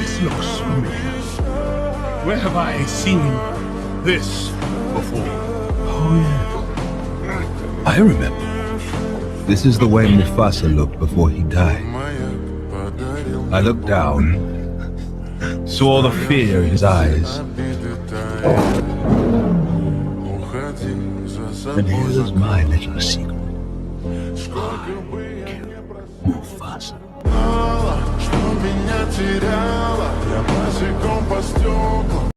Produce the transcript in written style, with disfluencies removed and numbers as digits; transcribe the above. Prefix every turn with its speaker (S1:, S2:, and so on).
S1: This looks familiar. Where have I seen this before?
S2: Oh, yeah. I remember. This is the way Mufasa looked before he died. I looked down, saw the fear in his eyes. And here's my little secret. I killed Mufasa.
S3: Что меня теряла, я босиком по стеклам.